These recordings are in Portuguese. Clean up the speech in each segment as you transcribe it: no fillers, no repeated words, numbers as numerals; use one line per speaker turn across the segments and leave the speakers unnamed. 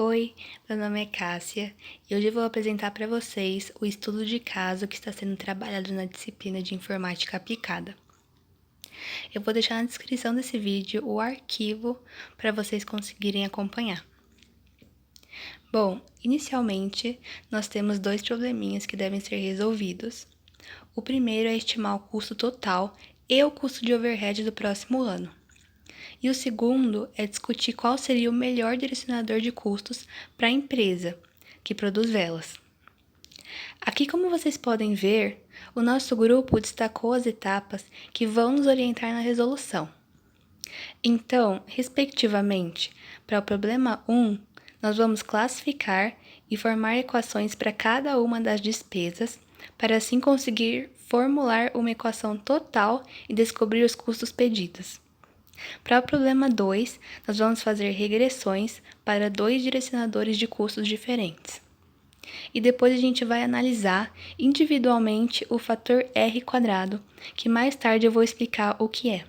Oi, meu nome é Cássia e hoje eu vou apresentar para vocês o estudo de caso que está sendo trabalhado na disciplina de Informática Aplicada. Eu vou deixar na descrição desse vídeo o arquivo para vocês conseguirem acompanhar. Bom, inicialmente, nós temos dois probleminhas que devem ser resolvidos. O primeiro é estimar o custo total e o custo de overhead do próximo ano. E o segundo é discutir qual seria o melhor direcionador de custos para a empresa que produz velas. Aqui, como vocês podem ver, o nosso grupo destacou as etapas que vão nos orientar na resolução. Então, respectivamente, para o problema 1, nós vamos classificar e formar equações para cada uma das despesas, para assim conseguir formular uma equação total e descobrir os custos pedidos. Para o problema 2, nós vamos fazer regressões para dois direcionadores de custos diferentes. E depois a gente vai analisar individualmente o fator R², que mais tarde eu vou explicar o que é.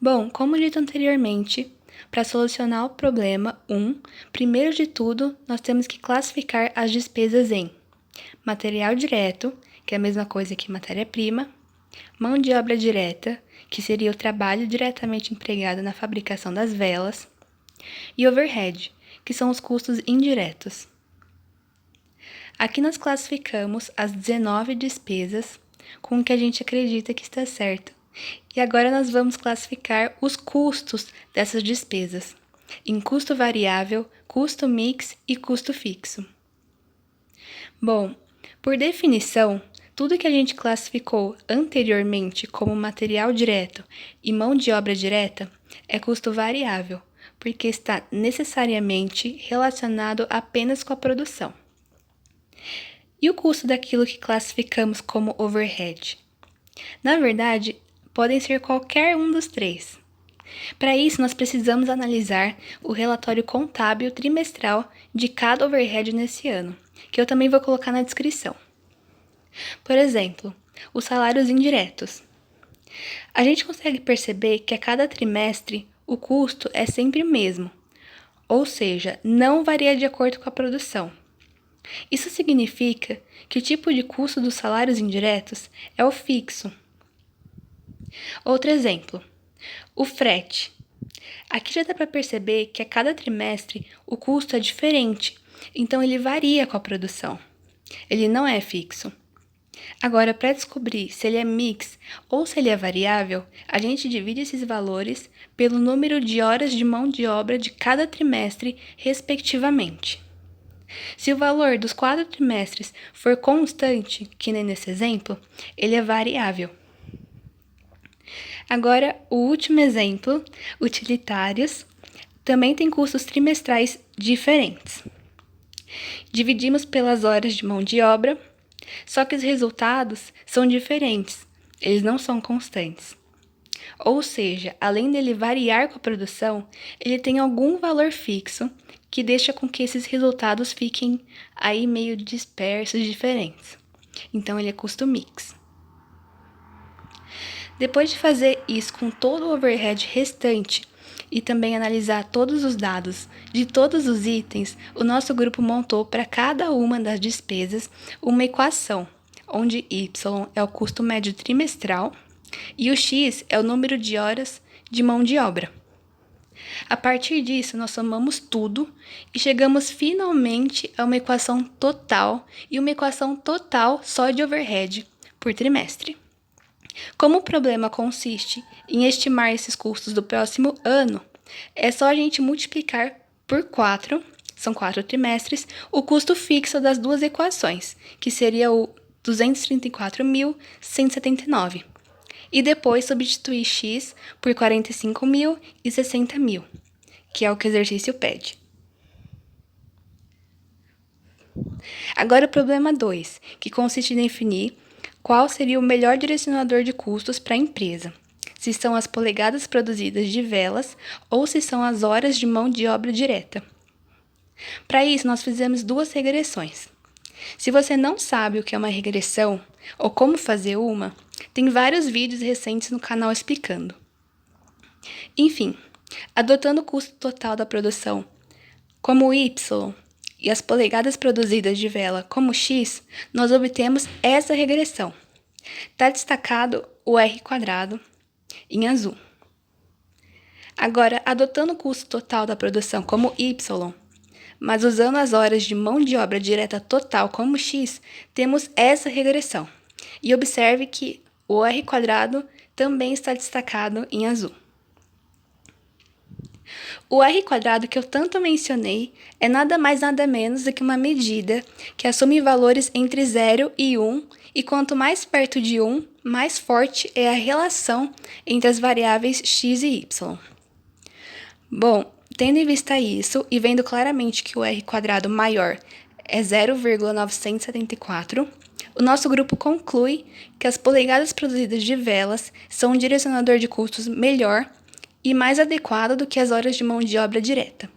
Bom, como dito anteriormente, para solucionar o problema 1, primeiro de tudo, nós temos que classificar as despesas em material direto, que é a mesma coisa que matéria-prima, mão de obra direta, que seria o trabalho diretamente empregado na fabricação das velas, e overhead, que são os custos indiretos. Aqui nós classificamos as 19 despesas com o que a gente acredita que está certo. E agora nós vamos classificar os custos dessas despesas em custo variável, custo mix e custo fixo. Bom, por definição, tudo que a gente classificou anteriormente como material direto e mão de obra direta é custo variável, porque está necessariamente relacionado apenas com a produção. E o custo daquilo que classificamos como overhead? Na verdade, podem ser qualquer um dos três. Para isso, nós precisamos analisar o relatório contábil trimestral de cada overhead nesse ano, que eu também vou colocar na descrição. Por exemplo, os salários indiretos. A gente consegue perceber que a cada trimestre o custo é sempre o mesmo, ou seja, não varia de acordo com a produção. Isso significa que o tipo de custo dos salários indiretos é o fixo. Outro exemplo, o frete. Aqui já dá para perceber que a cada trimestre o custo é diferente, então ele varia com a produção. Ele não é fixo. Agora, para descobrir se ele é mix ou se ele é variável, a gente divide esses valores pelo número de horas de mão de obra de cada trimestre, respectivamente. Se o valor dos 4 trimestres for constante, que nem nesse exemplo, ele é variável. Agora, o último exemplo, utilitários, também tem custos trimestrais diferentes. Dividimos pelas horas de mão de obra, só que os resultados são diferentes, eles não são constantes. Ou seja, além dele variar com a produção, ele tem algum valor fixo que deixa com que esses resultados fiquem aí meio dispersos, diferentes. Então, ele é custo mix. Depois de fazer isso com todo o overhead restante e também analisar todos os dados de todos os itens, o nosso grupo montou para cada uma das despesas uma equação, onde y é o custo médio trimestral e o x é o número de horas de mão de obra. A partir disso, nós somamos tudo e chegamos finalmente a uma equação total e uma equação total só de overhead por trimestre. Como o problema consiste em estimar esses custos do próximo ano, é só a gente multiplicar por 4, são 4 trimestres, o custo fixo das duas equações, que seria o 234.179. E depois substituir x por 45.000 e 60.000, que é o que o exercício pede. Agora o problema 2, que consiste em definir qual seria o melhor direcionador de custos para a empresa, se são as polegadas produzidas de velas ou se são as horas de mão de obra direta. Para isso, nós fizemos duas regressões. Se você não sabe o que é uma regressão ou como fazer uma, tem vários vídeos recentes no canal explicando. Enfim, Adotando o custo total da produção como y e as polegadas produzidas de vela como x, nós obtemos essa regressão. Está destacado o r² em azul. Agora, adotando o custo total da produção como y, mas usando as horas de mão de obra direta total como x, temos essa regressão. E observe que o r² também está destacado em azul. O r² que eu tanto mencionei é nada mais nada menos do que uma medida que assume valores entre 0 e 1, e quanto mais perto de 1, mais forte é a relação entre as variáveis x e y. Bom, tendo em vista isso e vendo claramente que o r² maior é 0,974, o nosso grupo conclui que as polegadas produzidas de velas são um direcionador de custos melhor e mais adequado do que as horas de mão de obra direta.